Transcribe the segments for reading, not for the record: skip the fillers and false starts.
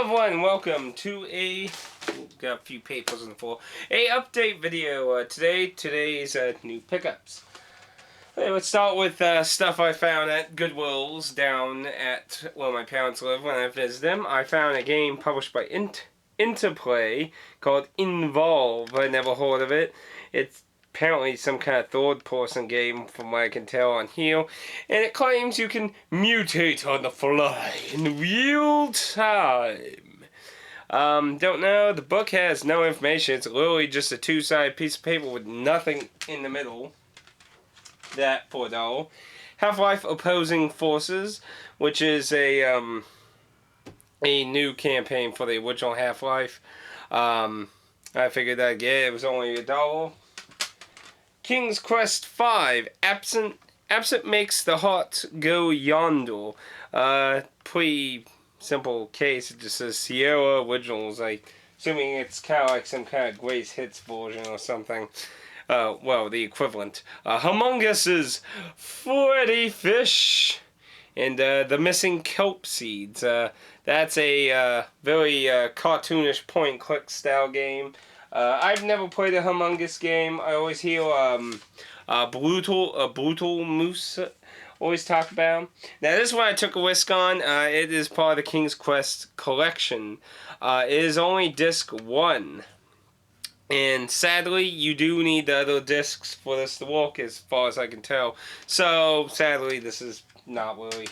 Hello everyone, welcome to got a few papers on the floor, a update video. Today's new pickups. Okay, let's start with stuff I found at Goodwill's down at where my parents live when I visit them. I found a game published by Interplay called Involve. I never heard of it. It's apparently some kind of third-person game from what I can tell on here, and it claims you can mutate on the fly in real time. Don't know. The book has no information. It's literally just a two-sided piece of paper with nothing in the middle. That for $1. Half-Life Opposing Forces, which is a new campaign for the original Half-Life. I figured I'd get it. It was only $1. King's Quest V, Absent Makes the Heart Go Yonder. Pretty simple case. It just says Sierra Originals. Assuming it's kind of like some kind of Grace Hits version or something. Well, the equivalent. Humongous' Freddy Fish. And The Missing Kelp Seeds. That's a very cartoonish point-and-click style game. I've never played a Humongous game. I always hear Brutal Moose always talk about. Now this one I took a risk on. It is part of the King's Quest collection. It is only disc 1. And sadly, you do need the other discs for this to work as far as I can tell. So sadly, this is not really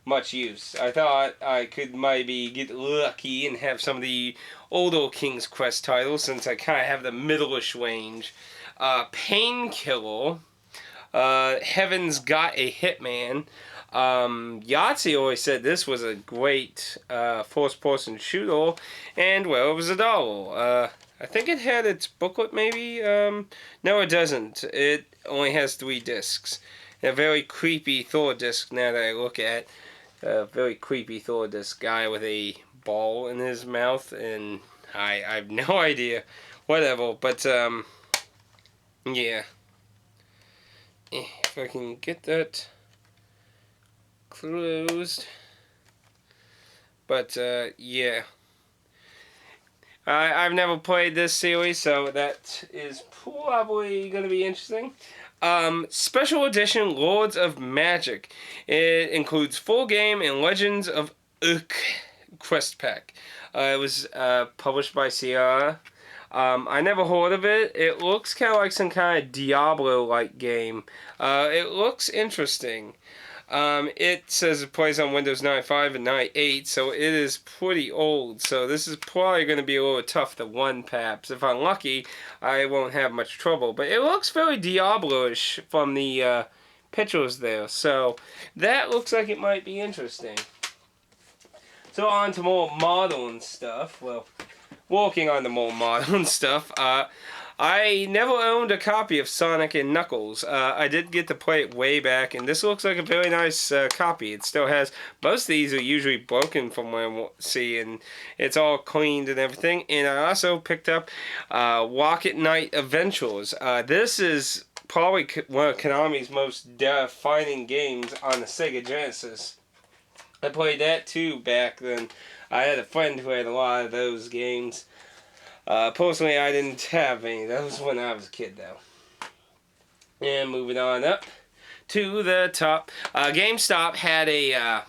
much use. I thought I could maybe get lucky and have some of the older King's Quest titles since I kind of have the middle-ish range. Painkiller, Heaven's Got a Hitman. Yahtzee always said this was a great first-person shooter, and well, it was $1. I think it had its booklet maybe? No, it doesn't. It only has 3 discs. A very creepy third disc now that I look at. A very creepy third disc guy with a ball in his mouth, and I have no idea. Whatever, but yeah. If I can get that closed. But yeah. I've never played this series, so that is probably going to be interesting. Special Edition Lords of Magic. It includes full game and Legends of Urk quest pack. It was published by Sierra. I never heard of it. It looks kind of like some kind of Diablo-like game. It looks interesting. It says it plays on Windows 95 and 98, so it is pretty old. So this is probably going to be a little tough to run, perhaps. If I'm lucky, I won't have much trouble. But it looks very Diablo-ish from the pictures there. So that looks like it might be interesting. So on to more modern stuff. Well, working on the more modern stuff. I never owned a copy of Sonic and Knuckles. I did get to play it way back, and this looks like a very nice copy. It still has, most of these are usually broken from what I see, and it's all cleaned and everything. And I also picked up Rocket Knight Adventures. This is probably one of Konami's most defining games on the Sega Genesis. I played that too back then. I had a friend who had a lot of those games. Personally, I didn't have any. That was when I was a kid, though. And moving on up to the top. GameStop had a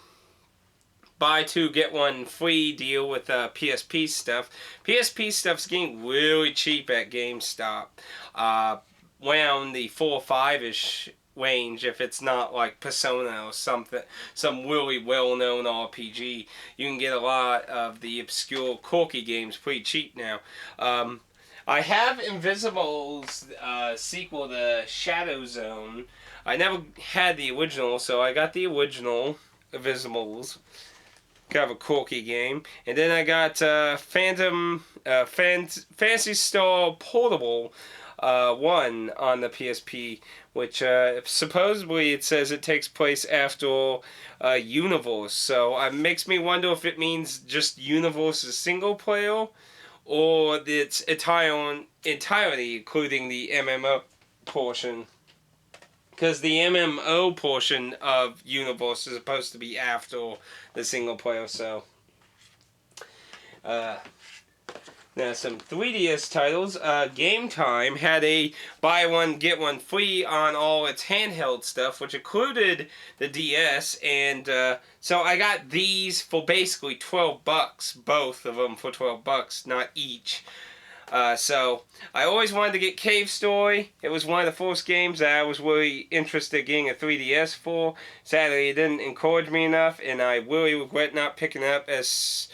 buy 2, get 1 free deal with PSP stuff. PSP stuff's getting really cheap at GameStop. Around the 4 or 5-ish range, if it's not like Persona or something, some really well-known RPG. You can get a lot of the obscure quirky games pretty cheap now. I have Invisible's sequel to Shadow Zone. I never had the original, so I got the original Invisibles. Kind of a quirky game. And then I got Phantasy Star Portable 1 on the PSP, which supposedly it says it takes place after Universe. So it makes me wonder if it means just Universe is single player, or its entirety, including the MMO portion. Because the MMO portion of Universe is supposed to be after the single player, so. Now some 3DS titles. Game Time had a buy one get one free on all its handheld stuff, which included the DS, and so I got these for basically $12, both of them for $12, not each. So I always wanted to get Cave Story. It was one of the first games that I was really interested in getting a 3DS for. Sadly, it didn't encourage me enough, and I really regret not picking it up as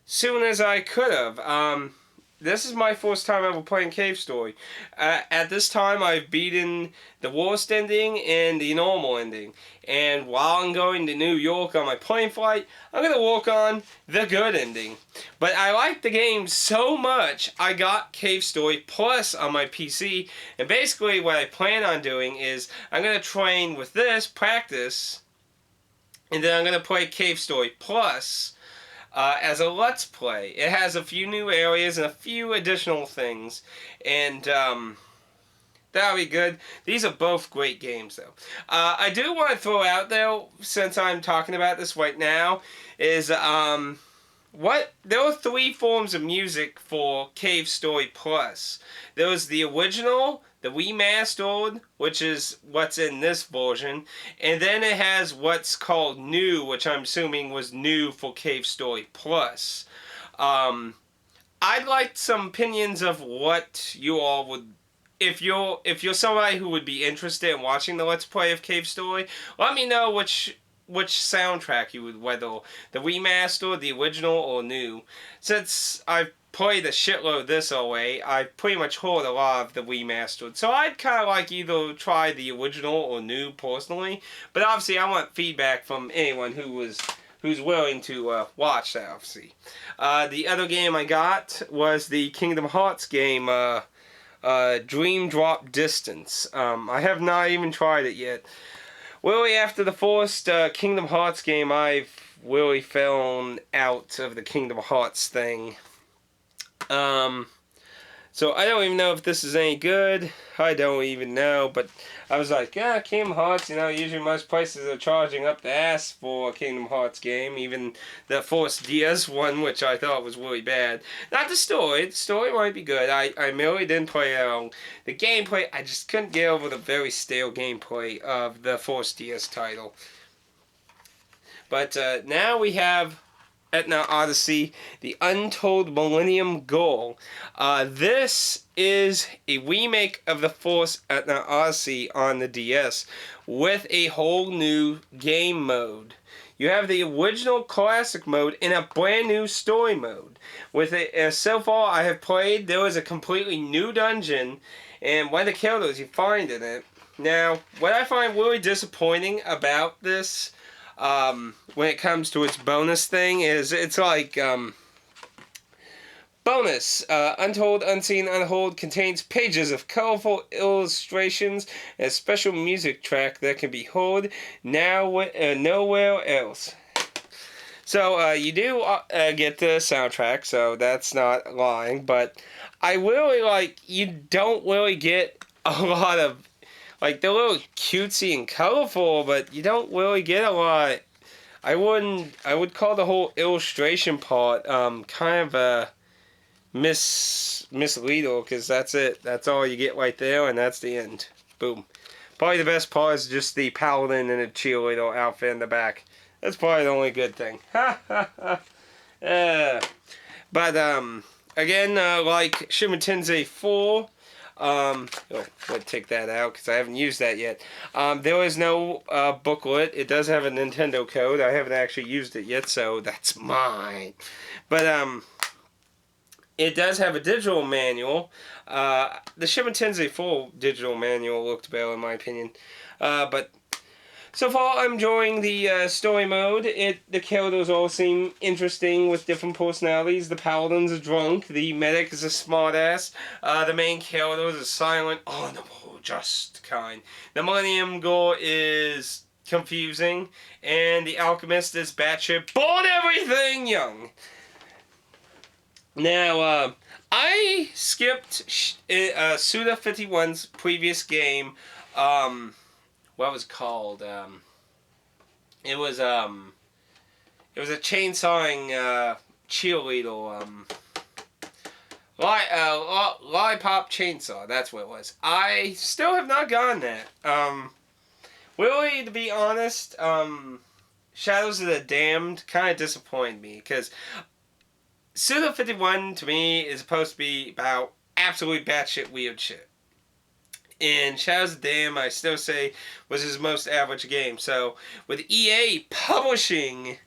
soon as I could have. This is my first time ever playing Cave Story. At this time, I've beaten the worst ending and the normal ending. And while I'm going to New York on my plane flight, I'm going to work on the good ending. But I like the game so much, I got Cave Story Plus on my PC. And basically what I plan on doing is I'm going to train with this, practice, and then I'm going to play Cave Story Plus as a Let's Play. It has a few new areas and a few additional things, and that'll be good. These are both great games, though. I do want to throw out, though, since I'm talking about this right now, is there are 3 forms of music for Cave Story Plus. There was the original, the remastered, which is what's in this version, and then it has what's called new, which I'm assuming was new for Cave Story Plus. I'd like some opinions of what you all would, if you're somebody who would be interested in watching the Let's Play of Cave Story, let me know which soundtrack you would, whether the remaster, the original, or new. Since I've played a shitload this away, I've pretty much heard a lot of the remastered. So I'd kind of like either try the original or new personally. But obviously I want feedback from anyone who's willing to watch that, obviously. The other game I got was the Kingdom Hearts game, Dream Drop Distance. I have not even tried it yet. Really, after the first Kingdom Hearts game, I've really fallen out of the Kingdom Hearts thing. So I don't even know if this is any good. I don't even know, but I was like, yeah, Kingdom Hearts, usually most places are charging up the ass for a Kingdom Hearts game, even the first DS one, which I thought was really bad. Not the story. The story might be good. I merely didn't play it on the gameplay. I just couldn't get over the very stale gameplay of the first DS title. But now we have Etna Odyssey, The Untold Millennium Goal. This is a remake of the first Etna Odyssey on the DS with a whole new game mode. You have the original classic mode and a brand new story mode. With it, so far I have played, there is a completely new dungeon, and one of the killers you find in it. Now, what I find really disappointing about this, when it comes to its bonus thing, is it's like, bonus, Untold, Unseen, Unheard contains pages of colorful illustrations and a special music track that can be heard nowhere else. So, you do get the soundtrack, so that's not lying, but I really you don't really get a lot of, they're a little cutesy and colorful, but you don't really get a lot. I would call the whole illustration part, kind of a misleader, because that's it. That's all you get right there, and that's the end. Boom. Probably the best part is just the paladin and the cheerleader outfit in the back. That's probably the only good thing. Ha ha ha. But, again, like Shin Tensei 4, I'll take that out because I haven't used that yet. There is no booklet. It does have a Nintendo code. I haven't actually used it yet, so that's mine. But it does have a digital manual. The Shin Tensei 4 digital manual looked better in my opinion. But so far I'm enjoying the story mode. The characters all seem interesting with different personalities. The paladin's a drunk. The medic is a smartass. The main character is a silent, honorable, just kind. The Millennium Goal is confusing. And the alchemist is batshit born everything young. Now, I skipped Suda 51's previous game. What was it called? It was a chainsawing cheerleader, Lollipop Chainsaw, that's what it was. I still have not gotten that. Really, to be honest, Shadows of the Damned kind of disappointed me, because Suda 51 to me is supposed to be about absolute batshit weird shit. And Shadows of the Damned, I still say, was his most average game. So, with EA publishing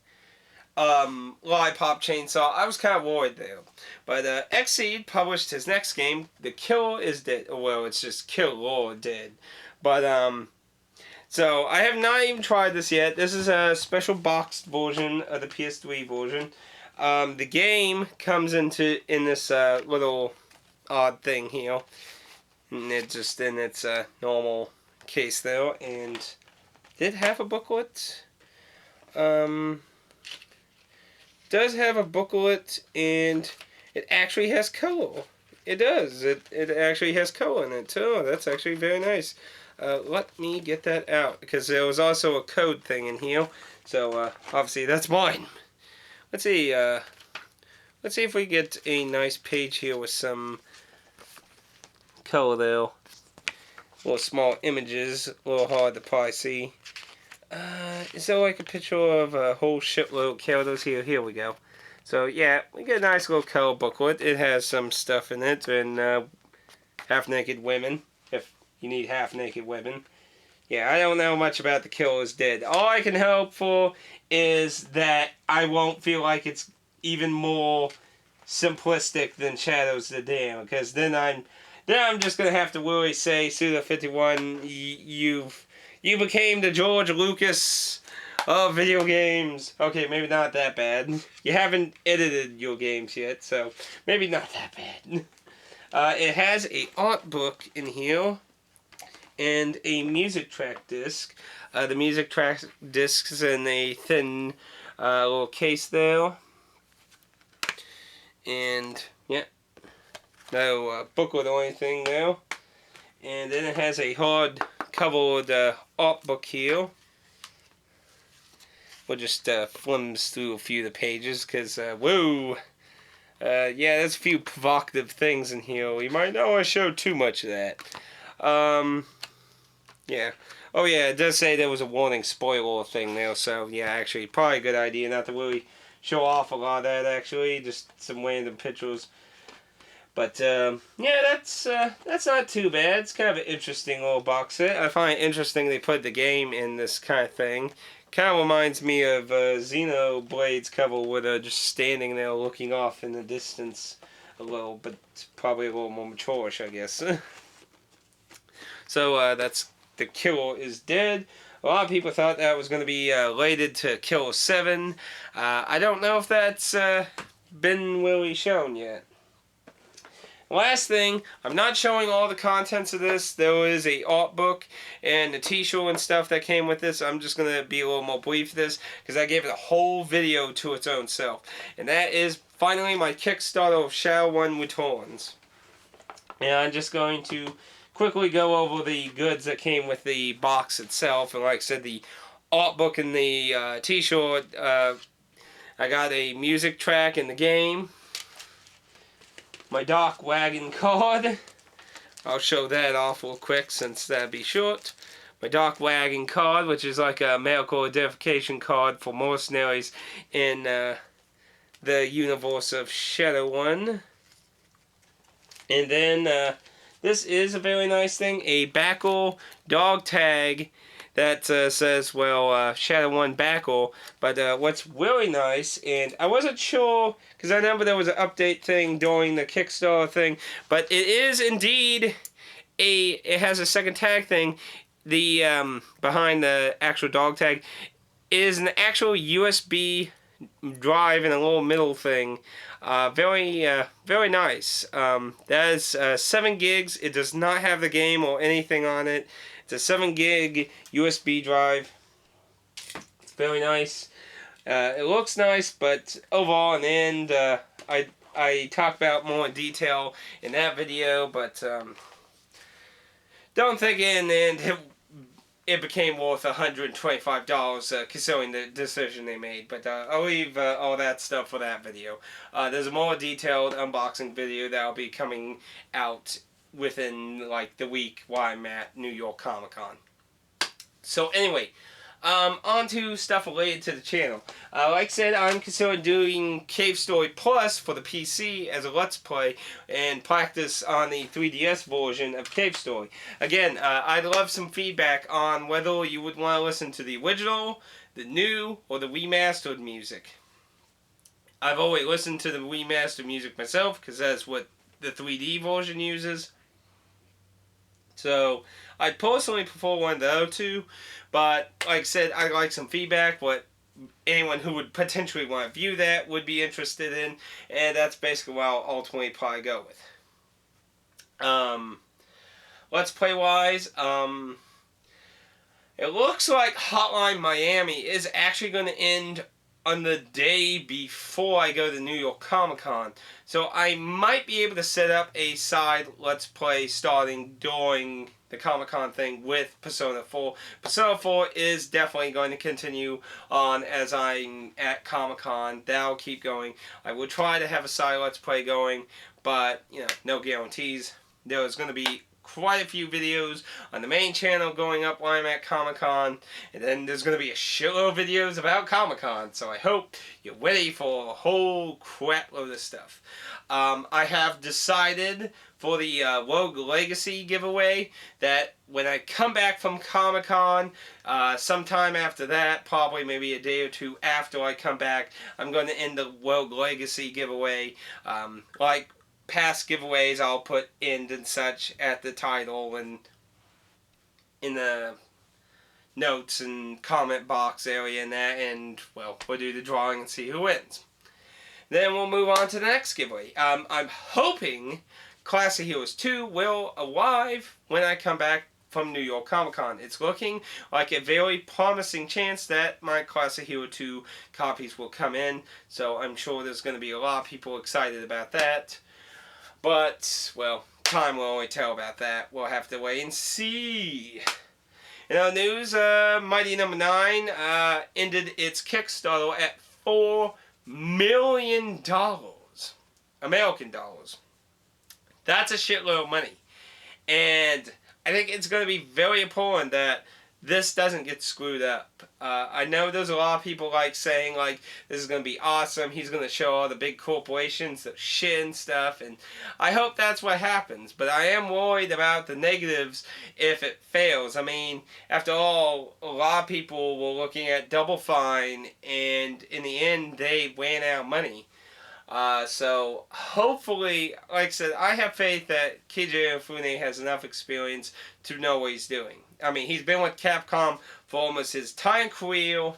Lollipop Chainsaw, I was kind of worried there. But Xseed published his next game, The Killer is Dead. Well, it's just Killer Dead. But, so I have not even tried this yet. This is a special boxed version of the PS3 version. The game comes in this little odd thing here. And it's just in its normal case there. And did it have a booklet? Does have a booklet, and it actually has color. It does. It actually has color in it too. That's actually very nice. Let me get that out, because there was also a code thing in here. So obviously that's mine. Let's see. Let's see if we get a nice page here with some color there. Little small images, a little hard to probably see. Is there like a picture of a whole shitload of characters here? Here we go. So yeah, we get a nice little color booklet. It has some stuff in it, and half-naked women, if you need half-naked women. Yeah, I don't know much about The Killer is Dead. All I can hope for is that I won't feel like it's even more simplistic than Shadows of the Damned, because then I'm just gonna have to really say, Suda51, you became the George Lucas of video games. Okay, maybe not that bad. You haven't edited your games yet, so maybe not that bad. It has a art book in here and a music track disc. The music track disc is in a thin little case there. And, yeah, no booklet or anything there. And then it has a hard covered art book here. We'll just flims through a few of the pages, because, whoa! Yeah, there's a few provocative things in here. You might not want to show too much of that. Yeah. Oh yeah, it does say there was a warning spoiler thing there, so yeah, actually, probably a good idea not to really show off a lot of that, actually. Just some random pictures. But, yeah, that's not too bad. It's kind of an interesting little box set. I find it interesting they put the game in this kind of thing. Kind of reminds me of Xenoblade's cover, where they're just standing there looking off in the distance a little, but probably a little more mature-ish, I guess. So, that's The Killer is Dead. A lot of people thought that was going to be related to Killer 7. I don't know if that's been really shown yet. Last thing, I'm not showing all the contents of this. There is a art book and a t-shirt and stuff that came with this. I'm just going to be a little more brief with this, because I gave it a whole video to its own self. And that is finally my Kickstarter of Shadow 1 Returns. And I'm just going to quickly go over the goods that came with the box itself. And like I said, the art book and the t-shirt, I got a music track in the game. My Doc Wagon card. I'll show that off real quick, since that'd be short. My Doc Wagon card, which is like a medical identification card for mercenaries in the universe of Shadow 1. And then this is a very nice thing, a backle dog tag that says, well, Shadow 1 backle. But what's really nice, and I wasn't sure, because I remember there was an update thing during the Kickstarter thing, but it is indeed it has a second tag thing. The behind the actual dog tag is an actual USB drive and a little middle thing. Very nice. That is 7 gigs. It does not have the game or anything on it. It's a 7 gig USB drive. It's very nice. It looks nice, but overall in the end, I talk about more in detail in that video, but don't think in the end it became worth $125 considering the decision they made. But I'll leave all that stuff for that video. There's a more detailed unboxing video that'll be coming out within like the week while I'm at New York Comic Con. So anyway, on to stuff related to the channel. Like I said, I'm considering doing Cave Story Plus for the PC as a Let's Play and practice on the 3DS version of Cave Story. Again, I'd love some feedback on whether you would want to listen to the original, the new, or the remastered music. I've always listened to the remastered music myself because that's what the 3D version uses. So, I personally prefer one of the other two, but like I said, I'd like some feedback, what anyone who would potentially want to view that would be interested in, and that's basically what I'll ultimately probably go with. Let's Play wise, it looks like Hotline Miami is actually going to end on the day before I go to New York Comic Con. So I might be able to set up a side Let's Play starting during the Comic Con thing with Persona 4. Persona 4 is definitely going to continue on as I'm at Comic Con. That'll keep going. I will try to have a side Let's Play going, but you know, no guarantees. There's going to be quite a few videos on the main channel going up while I'm at Comic-Con, and then there's going to be a shitload of videos about Comic-Con, so I hope you're ready for a whole crap load of stuff. I have decided for the Rogue Legacy giveaway that when I come back from Comic-Con, sometime after that, probably maybe a day or two after I come back, I'm going to end the Rogue Legacy giveaway, like past giveaways. I'll put end and such at the title and in the notes and comment box area and that, and well, we'll do the drawing and see who wins. Then we'll move on to the next giveaway. I'm hoping Classic Heroes 2 will arrive when I come back from New York Comic Con. It's looking like a very promising chance that my Classic Hero 2 copies will come in, so I'm sure there's going to be a lot of people excited about that. But, well, time will only tell about that. We'll have to wait and see. In other news, Mighty No. 9 ended its Kickstarter at $4 million. American dollars. That's a shitload of money. And I think it's going to be very important that this doesn't get screwed up. I know there's a lot of people like saying like this is going to be awesome. He's going to show all the big corporations the shit and stuff, and I hope that's what happens. But I am worried about the negatives if it fails. I mean, after all, a lot of people were looking at Double Fine, and in the end, they ran out of money. So hopefully, like I said, I have faith that Keiji Inafune has enough experience to know what he's doing. I mean, he's been with Capcom for almost his entire career,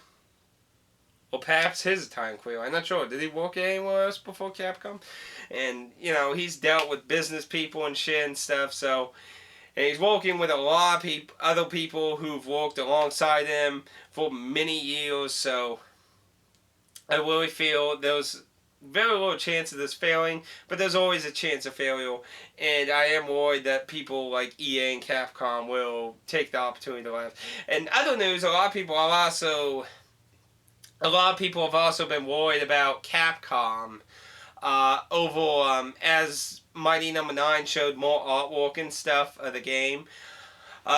or perhaps his entire career. I'm not sure. Did he work anywhere else before Capcom? And, you know, he's dealt with business people and shit and stuff, so, and he's working with a lot of other people who've worked alongside him for many years, so I really feel there's very little chance of this failing, but there's always a chance of failure, and I am worried that people like EA and Capcom will take the opportunity to laugh. And other news, a lot of people have also been worried about Capcom over as Mighty No. 9 showed more artwork and stuff of the game.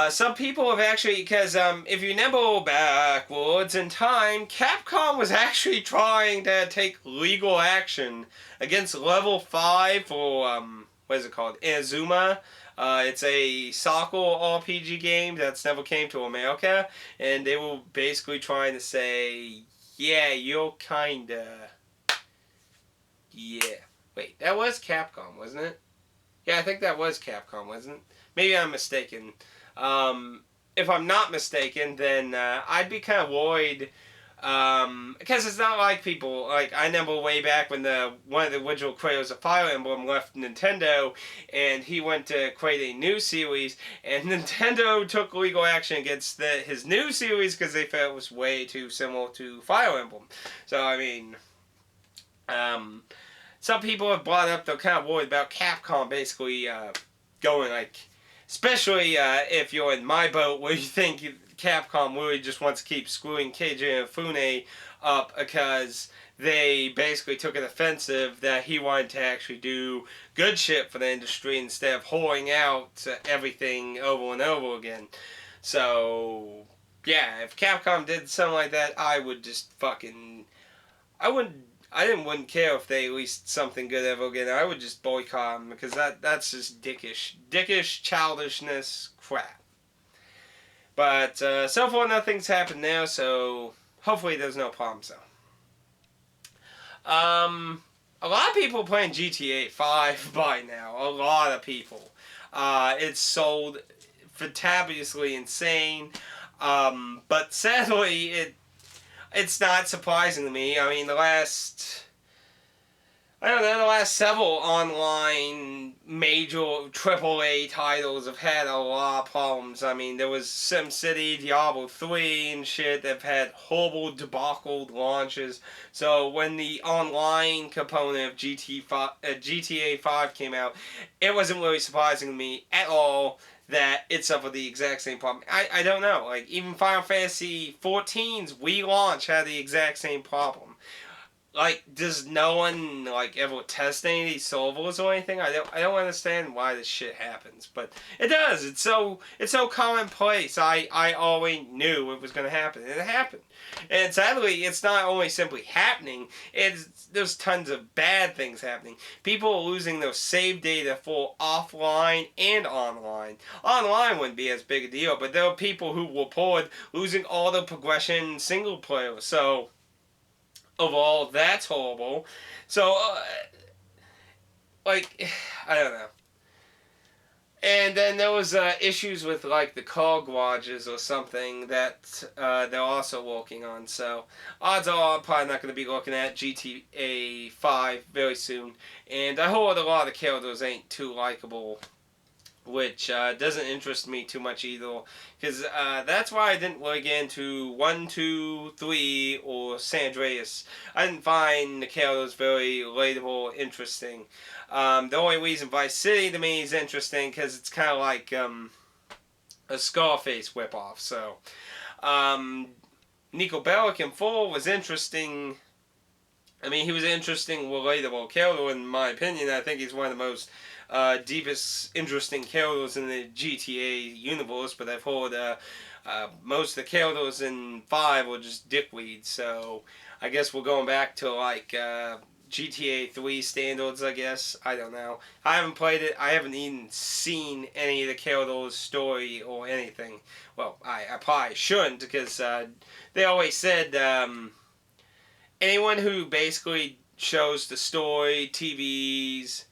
Some people have actually, because if you remember backwards in time, Capcom was actually trying to take legal action against Level 5 for, what is it called, Inazuma. It's a soccer RPG game that's never came to America, and they were basically trying to say, yeah, you're kinda, yeah. Wait, that was Capcom, wasn't it? Yeah, I think that was Capcom, wasn't it? Maybe I'm mistaken. If I'm not mistaken, then I'd be kind of worried, because it's not like people, like, I remember way back when one of the original creators of Fire Emblem left Nintendo, and he went to create a new series, and Nintendo took legal action against his new series because they felt it was way too similar to Fire Emblem. So, I mean, some people have brought up, they're kind of worried about Capcom basically going, like, especially if you're in my boat where you think Capcom really just wants to keep screwing KJ and Fune up because they basically took an offensive that he wanted to actually do good shit for the industry instead of holding out everything over and over again. So, yeah, if Capcom did something like that, I would just fucking... wouldn't care if they released something good ever again. I would just boycott them because that's just dickish childishness crap. But so far nothing's happened now, so hopefully there's no problems though. A lot of people are playing GTA 5 by now. A lot of people. It's sold fantabulously insane. But sadly, it's not surprising to me. I mean, the last several online major AAA titles have had a lot of problems. I mean, there was SimCity, Diablo 3 and shit that have had horrible debacle launches. So when the online component of GTA 5 came out, it wasn't really surprising to me at all that it suffered the exact same problem. I don't know. Like, even Final Fantasy 14's relaunch had the exact same problem. Like, does no one, like, ever test any of these servers or anything? I don't understand why this shit happens, but it does. It's so commonplace. I always knew it was going to happen, and it happened. And sadly, it's not only simply happening, there's tons of bad things happening. People are losing their save data for offline and online. Online wouldn't be as big a deal, but there are people who report losing all the progression single player, so... Overall, that's horrible. So, like, I don't know. And then there was issues with, like, the car garages or something that they're also working on. So, odds are I'm probably not going to be looking at GTA 5 very soon. And I heard a lot of the characters ain't too likable, which doesn't interest me too much either, because that's why I didn't really get into 1, 2, 3, or San Andreas. I didn't find the characters very relatable or interesting. The only reason Vice City to me is interesting, because it's kind of like a Scarface whip-off. So, Nico Bellic in 4 was interesting. I mean, he was an interesting, relatable character in my opinion. I think he's one of the most deepest, interesting characters in the GTA universe, but I've heard most of the characters in 5 were just dickweeds, so I guess we're going back to, like, GTA 3 standards, I guess. I don't know. I haven't played it. I haven't even seen any of the characters' story or anything. Well, I probably shouldn't, because they always said anyone who basically shows the story, TVs,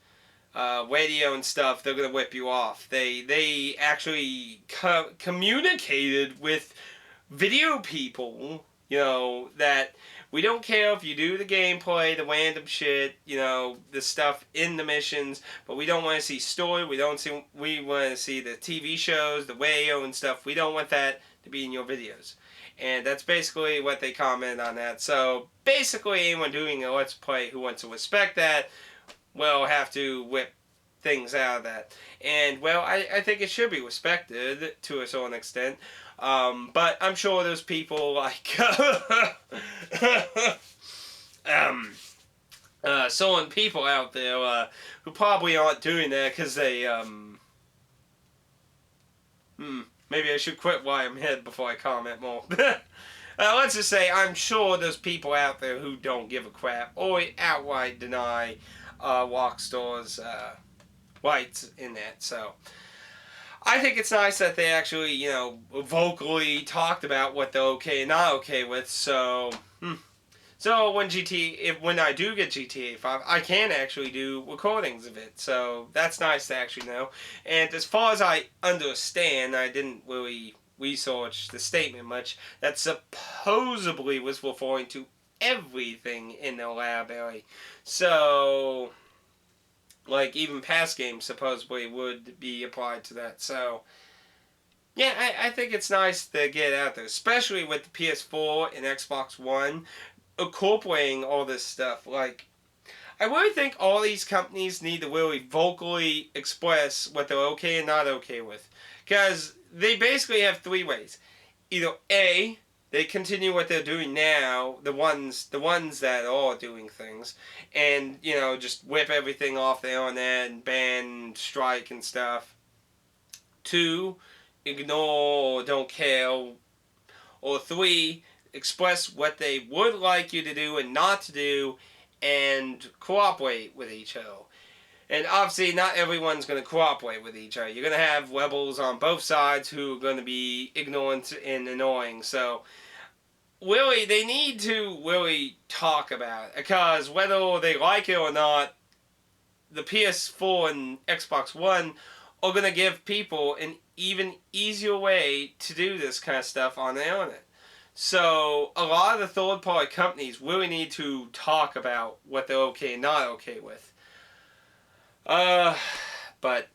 radio and stuff, they're gonna whip you off. They actually communicated with video people, you know, that we don't care if you do the gameplay, the random shit, you know, the stuff in the missions, but we don't want to see story. We want to see the TV shows, the radio and stuff. We don't want that to be in your videos. And that's basically what they comment on that. So basically, anyone doing a Let's Play who wants to respect that will have to whip things out of that. And, well, I think it should be respected to a certain extent. But I'm sure there's people like certain people out there who probably aren't doing that because they maybe I should quit while I'm ahead before I comment more. Let's just say I'm sure there's people out there who don't give a crap or outright deny Rockstar's rights in that. So I think it's nice that they actually, you know, vocally talked about what they're okay and not okay with. So, so when I do get GTA 5, I can actually do recordings of it. So that's nice to actually know. And as far as I understand, I didn't really research the statement much, that supposedly was referring to everything in the library. So, like, even past games supposedly would be applied to that. So, yeah, I think it's nice to get it out there, especially with the PS4 and Xbox One incorporating all this stuff. Like, I really think all these companies need to really vocally express what they're okay and not okay with. Because they basically have 3 ways. either A, they continue what they're doing now, the ones that are doing things, and, you know, just whip everything off their internet and ban, strike, and stuff. 2, ignore or don't care. Or 3, express what they would like you to do and not to do, and cooperate with each other. And obviously, not everyone's going to cooperate with each other. You're going to have rebels on both sides who are going to be ignorant and annoying. So, really, they need to really talk about it. Because whether they like it or not, the PS4 and Xbox One are going to give people an even easier way to do this kind of stuff on the internet. So, a lot of the third-party companies really need to talk about what they're okay and not okay with. But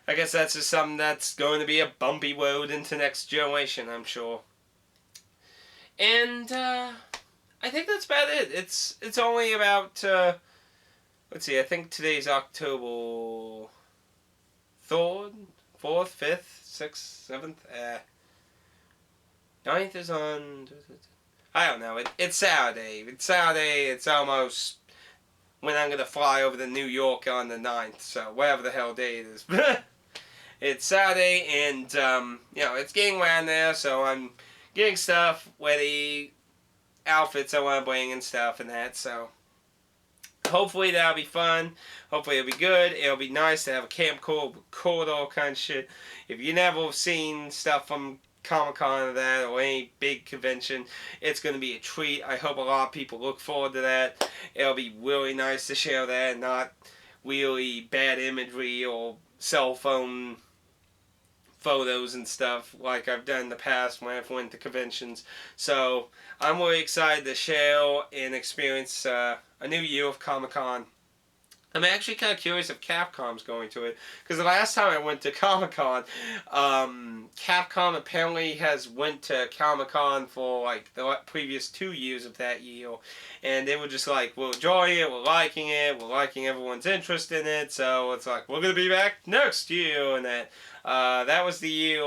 I guess that's just something that's going to be a bumpy road into next generation, I'm sure. And, I think that's about it. It's only about, let's see, I think today's October 3rd, 4th, 5th, 6th, 7th, 9th is on... I don't know. It's Saturday. It's Saturday. It's almost when I'm going to fly over to New York on the 9th. So, whatever the hell day it is. It's Saturday, and, you know, it's getting around there. So, I'm getting stuff ready, outfits I want to bring and stuff and that. So, hopefully that'll be fun. Hopefully it'll be good. It'll be nice to have a camcorder, record all kind of shit. If you never seen stuff from Comic-Con or that, or any big convention, it's going to be a treat. I hope a lot of people look forward to that. It'll be really nice to share that, and not really bad imagery or cell phone photos and stuff like I've done in the past when I've went to conventions. So I'm really excited to share and experience a new year of Comic-Con. I'm actually kind of curious if Capcom's going to it, because the last time I went to Comic-Con, Capcom apparently has went to Comic-Con for like the previous 2 years of that year, and they were just like, we're enjoying it, we're liking everyone's interest in it, so it's like, we're going to be back next year, and that. That was the year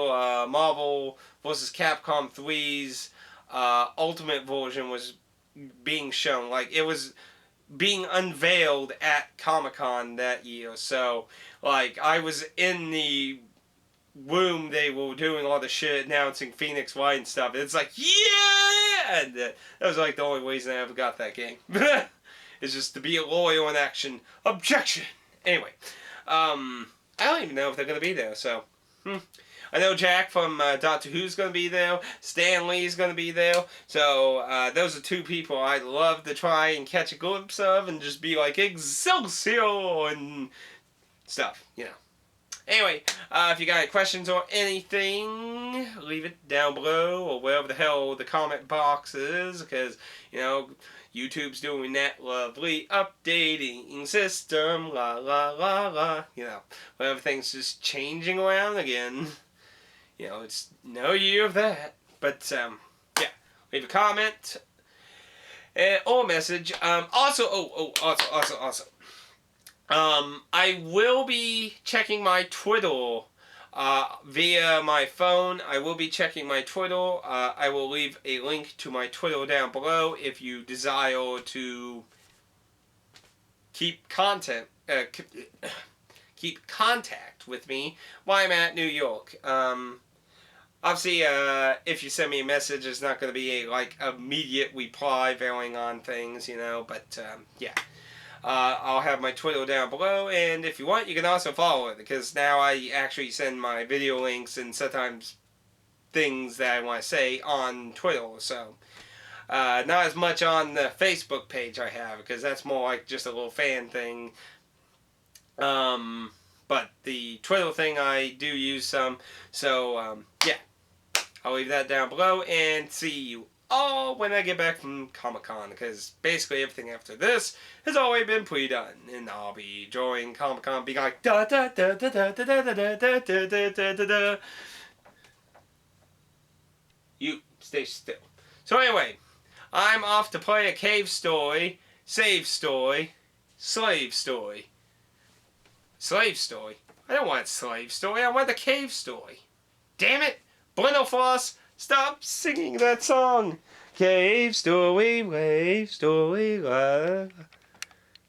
Marvel vs. Capcom 3's Ultimate version was being shown. Like, it was being unveiled at Comic-Con that year. So, like, I was in the room they were doing all the shit, announcing Phoenix Wright and stuff. It's like, yeah! And that was, like, the only reason I ever got that game. It's just to be a lawyer in action. Objection! Anyway, I don't even know if they're going to be there, so... I know Jack from Doctor Who's going to be there. Stan Lee's going to be there. So, those are 2 people I'd love to try and catch a glimpse of and just be like, Excelsior! And stuff, you know. Anyway, if you got any questions or anything, leave it down below or wherever the hell the comment box is, because, you know, YouTube's doing that lovely updating system, la la la la, you know, when everything's just changing around again. You know, it's no year of that. But, yeah, leave a comment or a message. Also, I will be checking my Twitter via my phone. I will be checking my Twitter. I will leave a link to my Twitter down below if you desire to keep contact with me while I'm at New York. Obviously, if you send me a message, it's not going to be a, like, immediate reply varying on things, you know, but, yeah. I'll have my Twitter down below, and if you want, you can also follow it, because now I actually send my video links and sometimes things that I want to say on Twitter, so not as much on the Facebook page I have, because that's more like just a little fan thing, but the Twitter thing I do use some, so, yeah, I'll leave that down below, and see you all when I get back from Comic-Con, because basically everything after this has already been pre-done, and I'll be enjoying Comic-Con, being like da da da da da da da da da da da da da da. You stay still. So anyway, I'm off to play a cave story, save story, slave story. Slave story? I don't want slave story, I want the cave story. Damn it! Bueno Floss, stop singing that song. Cave story, wave story, la.